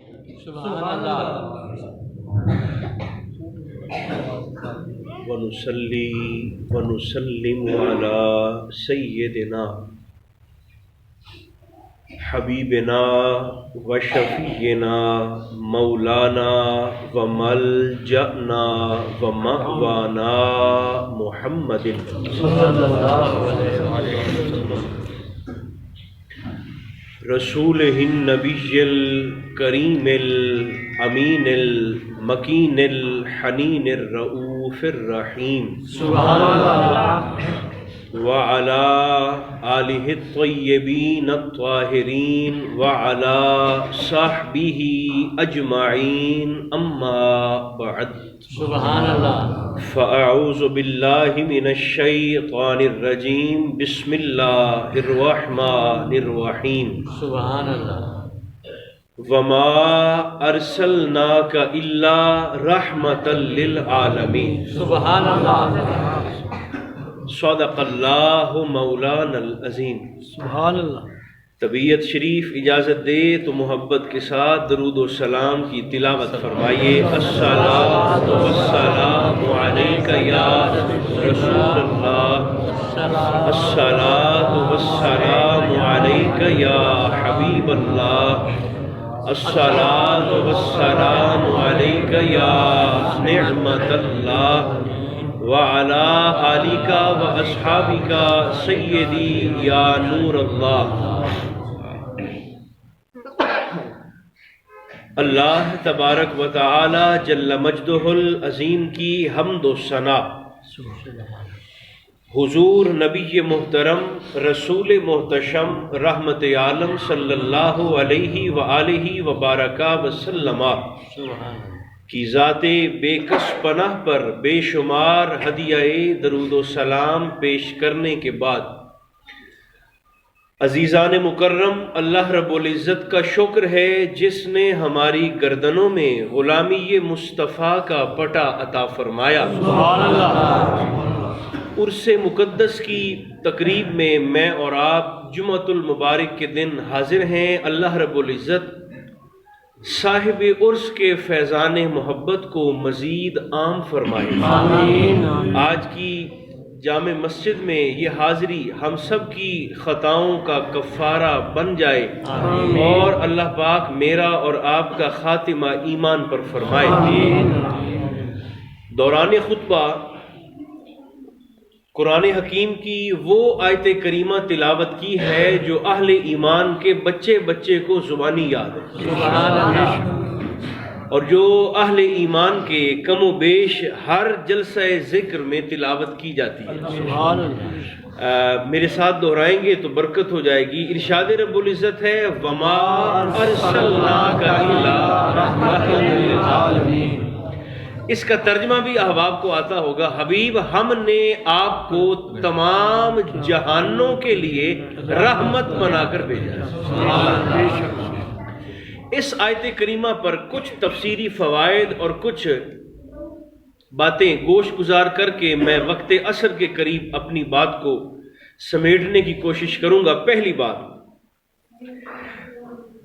سبحان اللہ ونصلی ونسلم علی سیدنا حبیبنا و شفیعنا مولانا و ملجأنا و مأوانا محمد صلی اللہ علیہ وسلم رسول النبی الکریم الامین المکین الحنین الرؤوف الرحیم سبحان اللہ وعلى آلہ الطیبین الطاہرین وعلى صحبہ اجمعین اما بعد سبحان اللہ فاعوذ باللہ من الشیطان الرجیم بسم اللہ الرحمن الرحیم سبحان اللہ وما ارسلناک الا رحمۃ للعالمین سبحان اللہ صدق اللہ مولانا العظیم۔ سبحان اللہ طبیعت شریف اجازت دے تو محبت کے ساتھ درود و سلام کی تلاوت فرمائیے۔ الصلاۃ والسلام علیک یا رسول اللہ، الصلاۃ والسلام علیک یا حبیب اللہ، الصلاۃ والسلام علیک یا نعمت اللہ وعلى آلک و اصحابک سیدی یا نور اللہ۔ اللہ تبارک و تعالی جل مجدہ العظیم کی حمد و ثنا حضور نبی محترم رسول محتشم رحمت عالم صلی اللہ علیہ وآلہ وبارک وسلم کی ذات بے کس پناہ پر بے شمار ہدیہ درود و سلام پیش کرنے کے بعد عزیزان مکرم، اللہ رب العزت کا شکر ہے جس نے ہماری گردنوں میں غلامی مصطفیٰ کا پٹا عطا فرمایا۔ سبحان اللہ عرس مقدس کی تقریب میں میں اور آپ جمعۃ المبارک کے دن حاضر ہیں۔ اللہ رب العزت صاحب عرس کے فیضان محبت کو مزید عام فرمائے۔ آمین۔ آج کی جامع مسجد میں یہ حاضری ہم سب کی خطاؤں کا کفارہ بن جائے، آمین۔ اور اللہ پاک میرا اور آپ کا خاتمہ ایمان پر فرمائے۔ آمین۔ دوران خطبہ قرآن حکیم کی وہ آیت کریمہ تلاوت کی ہے جو اہل ایمان کے بچے بچے کو زبانی یاد ہے، سبحان اللہ اور جو اہل ایمان کے کم و بیش ہر جلسہ ذکر میں تلاوت کی جاتی ہے۔ سبحان اللہ میرے ساتھ دہرائیں گے تو برکت ہو جائے گی۔ ارشاد رب العزت ہے وما ارسلناک الا رحمۃ للعالمین۔ اس کا ترجمہ بھی احباب کو آتا ہوگا، حبیب ہم نے آپ کو تمام جہانوں کے لیے رحمت بنا کر بھیجا۔ اس آیت کریمہ پر کچھ تفسیری فوائد اور کچھ باتیں گوش گزار کر کے میں وقت عصر کے قریب اپنی بات کو سمیٹنے کی کوشش کروں گا۔ پہلی بات،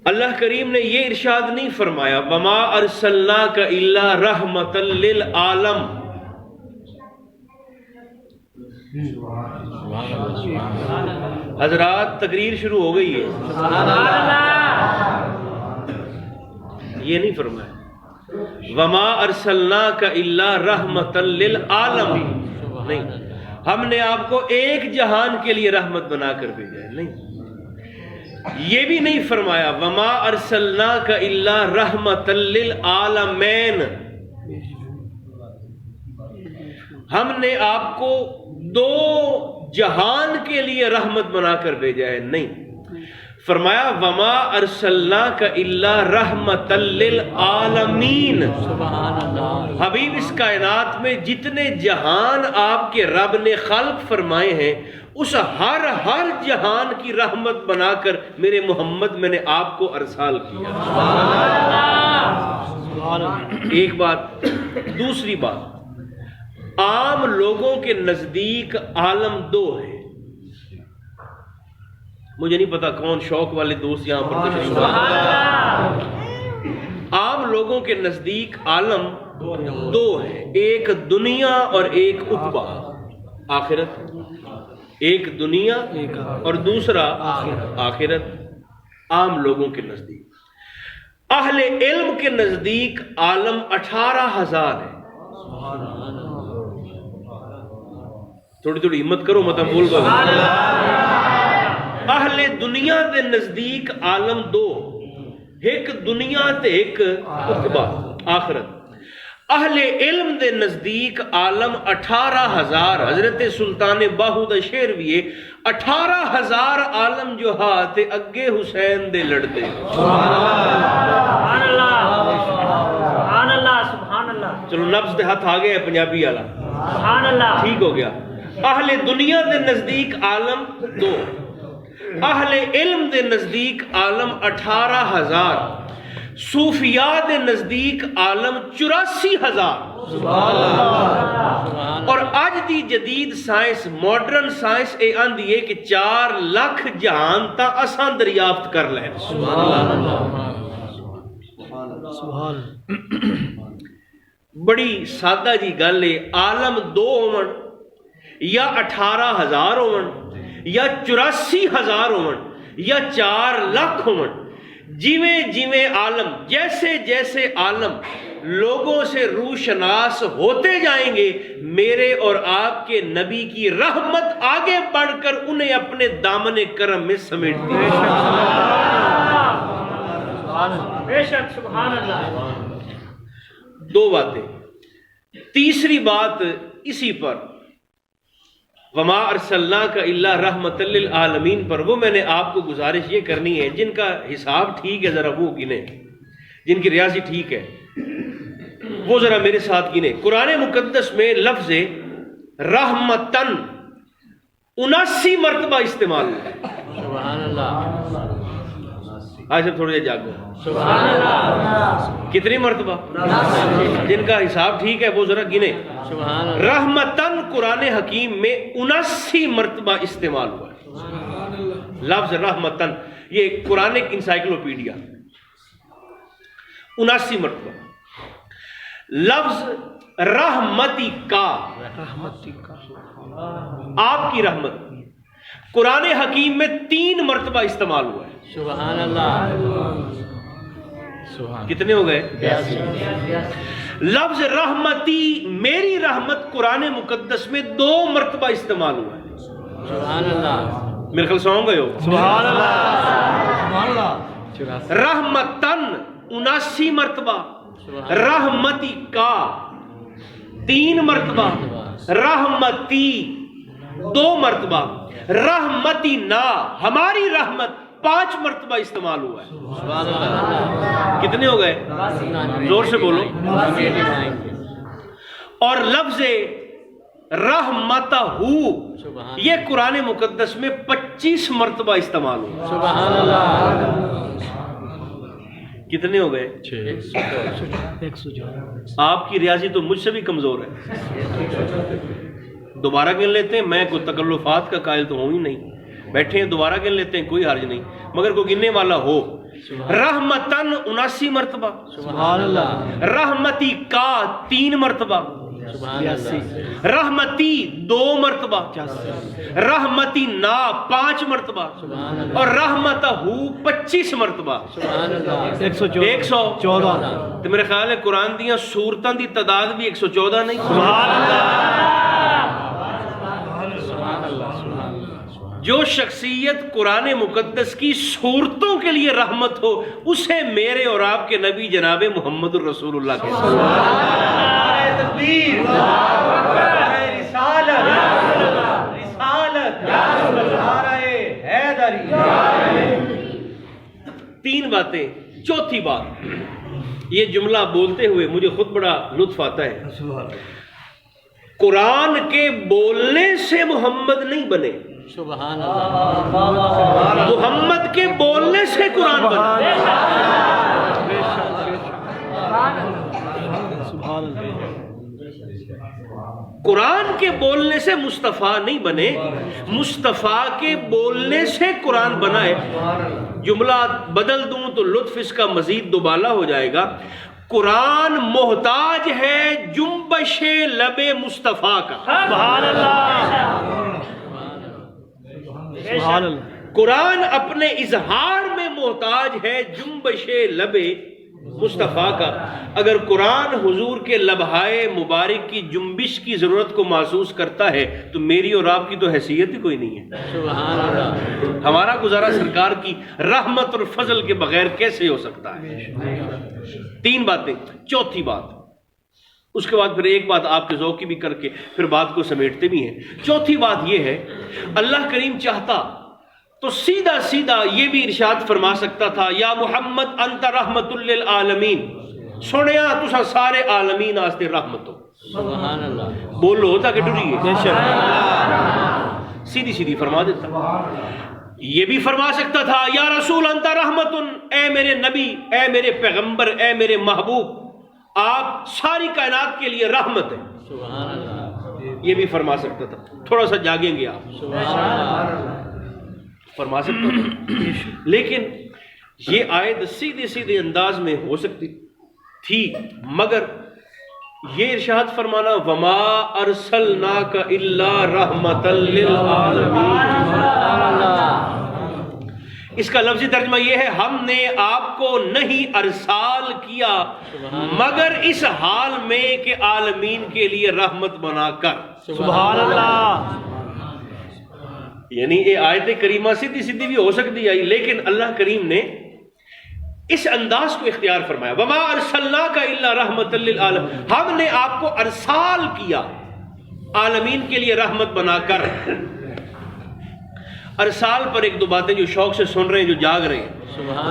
اللہ کریم نے یہ ارشاد نہیں فرمایا وما ارسلناک الا رحمۃ للعالم۔ حضرات تقریر شروع ہو گئی ہے، یہ نہیں فرمایا وما ارسلناک الا رحمۃ للعالم، نہیں، ہم نے آپ کو ایک جہان کے لیے رحمت بنا کر بھیجا ہے، نہیں۔ یہ بھی نہیں فرمایا وما ارسلناک الا رحمۃ للعالمین، ہم نے آپ کو دو جہان کے لیے رحمت بنا کر بھیجا ہے، نہیں۔ فرمایا وما ارسلناک الا رحمۃ للعالمین۔ سبحان اللہ حبیب اس کائنات میں جتنے جہان آپ کے رب نے خلق فرمائے ہیں، اس ہر جہان کی رحمت بنا کر میرے محمد میں نے آپ کو ارسال کیا۔ ایک بات۔ دوسری بات، عام لوگوں کے نزدیک عالم دو ہے۔ مجھے نہیں پتا کون شوق والے دوست یہاں پر تشریف لاتے ہیں۔ لوگوں کے نزدیک عالم دو ہیں، ایک دنیا اور ایک عقبہ آخرت، ایک دنیا اور دوسرا آخرت عام لوگوں کے نزدیک۔ اہل علم کے نزدیک عالم 18,000 ہے۔ تھوڑی تھوڑی ہمت کرو، مت بول گا۔ اہل دنیا دے نزدیک عالم دو، ایک دنیا تے ایک عقبہ آخرت۔ اہل علم دے نزدیک عالم 18,000۔ حضرت سلطان باہو دا شعر بھی ہے، 18,000 عالم جو ہاتھ اگے حسین دے لڑتے۔ سبحان اللہ، سبحان اللہ، سبحان اللہ۔ چلو نفس دے ہاتھ آگے ہے پنجابی والا، سبحان اللہ۔ ٹھیک ہو گیا۔ اہل دنیا دے نزدیک عالم دو، اہل علم دے نزدیک عالم 18,000، صوفیاء دے نزدیک عالم 84,000۔ اور اج دی جدید سائنس، ماڈرن سائنس اے آندی ہے کہ 4 لاکھ جہان تا اساں دریافت کر لیں۔ بڑی سادہ جی گل ہے، عالم دو ہون یا 18,000 ہون یا 84,000 ہون یا 4 لاکھ ہون، جیویں جیویں عالم، جیسے جیسے عالم لوگوں سے روشناس ہوتے جائیں گے، میرے اور آپ کے نبی کی رحمت آگے بڑھ کر انہیں اپنے دامن کرم میں سمیٹتی ہے۔ بے شک، سبحان اللہ۔ دو باتیں۔ تیسری بات اسی پر وما ارسلناک الا رحمۃ للعالمین پر، وہ میں نے آپ کو گزارش یہ کرنی ہے، جن کا حساب ٹھیک ہے ذرا وہ گنیں، جن کی ریاضی ٹھیک ہے وہ ذرا میرے ساتھ گنیں۔ قرآن مقدس میں لفظ رحمتن 79 مرتبہ استعمال ہوا ہے۔ سبحان اللہ، آج سب تھوڑے جاگو، سبحان اللہ۔ کتنی مرتبہ؟ جن کا حساب ٹھیک ہے وہ ذرا گنے۔ سبحان اللہ، رحمتن قرآن حکیم میں 79 مرتبہ استعمال ہوا ہے لفظ رحمتن، یہ قرآن انسائکلوپیڈیا، 79 مرتبہ۔ لفظ رحمتی کا، آپ کی رحمت، قرآن حکیم میں 3 مرتبہ استعمال ہوا ہے۔ سبحان اللہ، کتنے ہو گئے؟ لفظ رحمتی، میری رحمت، قرآن مقدس میں 2 مرتبہ استعمال ہوا ہے۔ سبحان اللہ، میرے خیال سو گئے ہو۔ سبحان اللہ، رحمتن 79 مرتبہ، رحمتی کا 3 مرتبہ، رحمتی 2 مرتبہ، رحمتی نا ہماری رحمت 5 مرتبہ استعمال ہوا ہے۔ سبحان اللہ، کتنے ہو گئے؟ زور سے بولو۔ اور لفظ رحمتہ، یہ قرآن مقدس میں 25 مرتبہ استعمال ہوا۔ سبحان اللہ، کتنے ہو گئے؟ 114۔ آپ کی ریاضی تو مجھ سے بھی کمزور ہے، دوبارہ گن لیتے ہیں، میں کوئی تکلفات کا قائل تو ہوں ہی نہیں، بیٹھے ہیں دوبارہ گن لیتے ہیں، کوئی حرج نہیں، مگر کوئی گننے والا ہو۔ رحمتن 79 مرتبہ، سبحان اللہ، رحمتی کا 3 مرتبہ، سبحان اللہ، رحمتی 2 مرتبہ، رحمتی نا 5 مرتبہ، اور رحمتہ 25 مرتبہ، سبحان اللہ، 114۔ تو میرے خیال ہے قرآن دیاں سورتاں دی تعداد بھی 114 نہیں؟ سبحان اللہ۔ جو شخصیت قرآن مقدس کی صورتوں کے لیے رحمت ہو، اسے میرے اور آپ کے نبی جناب محمد الرسول اللہ کے تین باتیں۔ چوتھی بات، یہ جملہ بولتے ہوئے مجھے خود بڑا لطف آتا ہے، قرآن کے بولنے سے محمد نہیں بنے، سبحان اللہ، محمد کے بولنے سے قرآن بنا۔ قرآن کے بولنے سے مصطفیٰ نہیں بنے، مصطفیٰ کے بولنے سے قرآن بنا ہے۔ جملہ بدل دوں تو لطف اس کا مزید دوبالا ہو جائے گا۔ قرآن محتاج ہے جنبش لب مصطفیٰ کا. سبحان اللہ. سبحان اللہ. قرآن اپنے اظہار میں محتاج ہے جنبش لب مصطفیٰ کا. اگر قرآن حضور کے لبہائے مبارک کی جنبش کی ضرورت کو محسوس کرتا ہے تو میری اور آپ کی تو حیثیت ہی کوئی نہیں ہے. سبحان اللہ. ہمارا گزارا سرکار کی رحمت اور فضل کے بغیر کیسے ہو سکتا ہے؟ 3 باتیں. چوتھی بات، اس کے بعد پھر ایک بات آپ کے ذوق کی بھی کر کے پھر بات کو سمیٹتے بھی ہیں. چوتھی بات یہ ہے، اللہ کریم چاہتا تو سیدھا سیدھا یہ بھی ارشاد فرما سکتا تھا، یا محمد انت رحمت للعالمین، سنیا تسا سارے عالمین آستے رحمت ہو. سبحان اللہ. بولو تاکہ ڈریے. بے شک. سیدھی سیدھی فرما دیتا. یہ بھی فرما سکتا تھا، یا رسول انت رحمت، اے میرے نبی، اے میرے پیغمبر، اے میرے محبوب، آپ ساری کائنات کے لیے رحمت ہیں. سبحان اللہ. یہ بھی فرما سکتا تھا. تھوڑا سا جاگیں گے آپ، سبحان اللہ. فرما سکتا تھا. لیکن یہ آیت سیدھے سیدھے انداز میں ہو سکتی تھی، مگر یہ ارشاد فرمانا وما ارسلناک الا رحمۃ للعالمین، اس کا لفظی ترجمہ یہ ہے، ہم نے آپ کو نہیں ارسال کیا مگر اس حال میں کہ عالمین کے لیے رحمت بنا کر. سبحان اللہ. یعنی یہ آیت کریمہ سیدھی سیدھی بھی ہو سکتی ہے، لیکن اللہ کریم نے اس انداز کو اختیار فرمایا، وما ارسلناک الا رحمۃ للعالمین، ہم نے آپ کو ارسال کیا عالمین کے لیے رحمت بنا کر. ارسال پر 1-2 باتیں جو شوق سے سن رہے ہیں، جو جاگ رہے ہیں،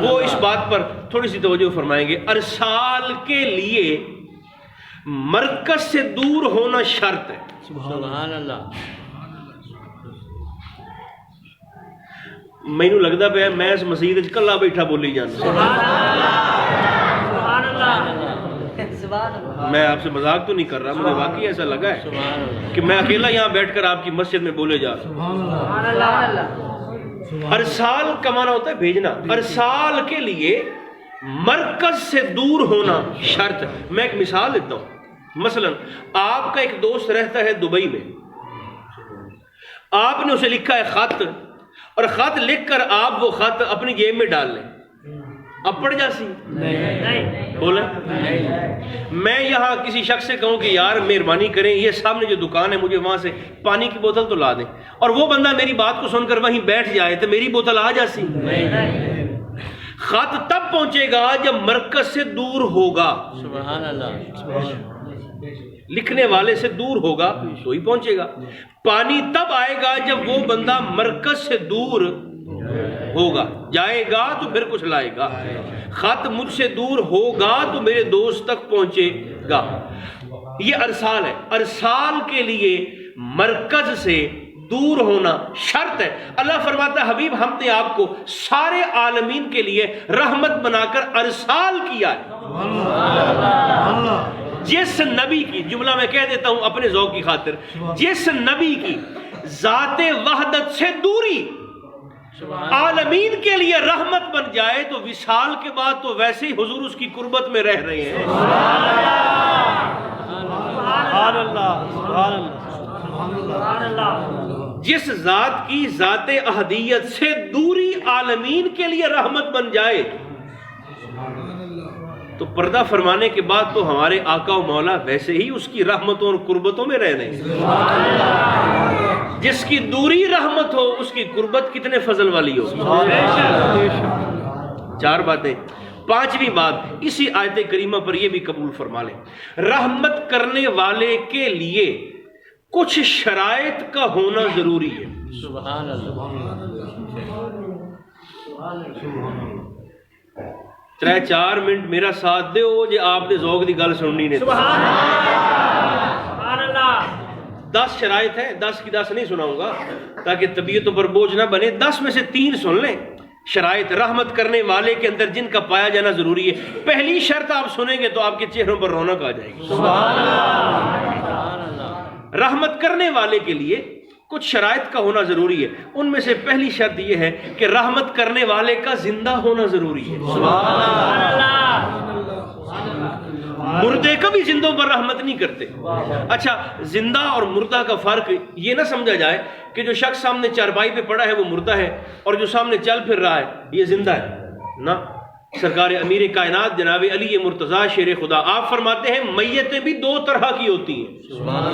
وہ اس بات پر تھوڑی سی توجہ فرمائیں گے. ارسال کے لیے مرکز سے دور ہونا شرط ہے. سبحان اللہ. مینوں لگتا پیا میں اس مسجد کلا بیٹھا بولی جانا. سبحان اللہ. میں آپ سے مذاق تو نہیں کر رہا، مجھے واقعی ایسا لگا ہے سبحان اللہ. کہ میں اکیلا یہاں بیٹھ کر آپ کی مسجد میں بولے جا رہا ہوں. سبحان اللہ. ارسال کا معنی ہوتا ہے بھیجنا. ارسال کے لیے مرکز سے دور ہونا شرط ہے. میں ایک مثال دیتا ہوں. مثلا آپ کا ایک دوست رہتا ہے دبئی میں، آپ نے اسے لکھا ہے خط، اور خط لکھ کر آپ وہ خط اپنی جیب میں ڈال لیں، اب پڑ جاسی نہیں. بولیں. میں یہاں کسی شخص سے کہوں کہ یار مہربانی کریں یہ سامنے جو دکان ہے مجھے وہاں سے پانی کی بوتل تو لا دیں، اور وہ بندہ میری بات کو سن کر وہیں بیٹھ جائے تو میری بوتل آ جاسی؟ خط تب پہنچے گا جب مرکز سے دور ہوگا. سبحان اللہ. لکھنے والے سے دور ہوگا تو ہی پہنچے گا. پانی تب آئے گا جب وہ بندہ مرکز سے دور ہوگا، جائے گا تو پھر کچھ لائے گا. خط مجھ سے دور ہوگا تو میرے دوست تک پہنچے گا. یہ ارسال ہے. ارسال کے لیے مرکز سے دور ہونا شرط ہے. اللہ فرماتا ہے حبیب ہم نے آپ کو سارے عالمین کے لیے رحمت بنا کر ارسال کیا ہے. جس نبی کی، جملہ میں کہہ دیتا ہوں اپنے ذوق کی خاطر، جس نبی کی ذات وحدت سے دوری عالمین کے لیے رحمت بن جائے تو وصال کے بعد تو ویسے ہی حضور اس کی قربت میں رہ رہے ہیں. سبحان اللہ. سبحان اللہ. سبحان اللہ. جس ذات کی ذات احدیت سے دوری عالمین کے لیے رحمت بن جائے تو پردہ فرمانے کے بعد تو ہمارے آقا و مولا ویسے ہی اس کی رحمتوں اور قربتوں میں رہ رہے ہیں. جس کی دوری رحمت ہو اس کی قربت کتنے فضل والی ہو. 4 باتیں. 5ویں بات اسی آیت کریمہ پر یہ بھی قبول فرما لیں، رحمت کرنے والے کے لیے کچھ شرائط کا ہونا ضروری ہے. سبحان اللہ. 3-4 منٹ میرا ساتھ دیو جے آپ دے ذوق دی گل سننی نے. سبحان اللہ. سبحان اللہ. 10 شرائط ہیں، 10 کی 10 نہیں سناؤں گا تاکہ طبیعتوں پر بوجھ نہ بنے. 10 میں سے 3 سن لیں. شرائط رحمت کرنے والے کے اندر جن کا پایا جانا ضروری ہے. پہلی شرط آپ سنیں گے تو آپ کے چہروں پر رونق آ جائے گی. سبحان اللہ. رحمت کرنے والے کے لیے کچھ شرائط کا ہونا ضروری ہے. ان میں سے پہلی شرط یہ ہے کہ رحمت کرنے والے کا زندہ ہونا ضروری ہے. سبحان اللہ. کبھی زندوں پر رحمت نہیں کرتے. اچھا زندہ اور مردہ کا فرق یہ نہ سمجھا جائے کہ جو شخص سامنے چارپائی پہ پڑا ہے وہ مردہ ہے اور جو سامنے چل پھر رہا ہے یہ زندہ ہے نہ. سرکار امیر کائنات جناب علی مرتضیٰ شیر خدا آپ فرماتے ہیں میتیں بھی دو طرح کی ہوتی ہیں. سبحان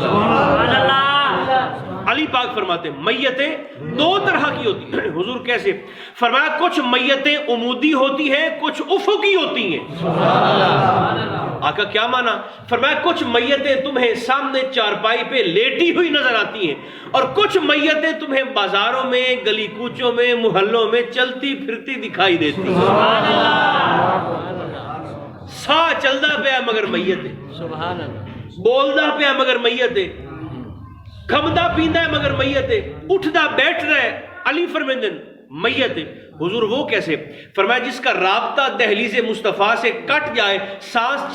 اللہ. علی پاک فرماتے ہیں میتیں دو طرح کی ہوتی ہیں. حضور کیسے؟ فرمایا کچھ میتیں عمودی ہوتی ہیں کچھ افقی ہوتی ہیں. آقا کیا مانا؟ فرمایا کچھ میتیں تمہیں سامنے چارپائی پہ لیٹی ہوئی نظر آتی ہیں اور کچھ میتیں تمہیں بازاروں میں گلی کوچوں میں محلوں میں چلتی پھرتی دکھائی دیتی ہیں. سا چلدا پیا مگر میت ہے, سبحان اللہ. بولدا پیا مگر میت ہے, کھمدا پیندا ہے مگر میت ہے, اٹھدا بیٹھ رہا ہے علی فرمیندن میت ہے. حضور وہ کیسے؟ فرمایا جس کا رابطہ دہلیز مصطفیٰ سے کٹ جائے, سانس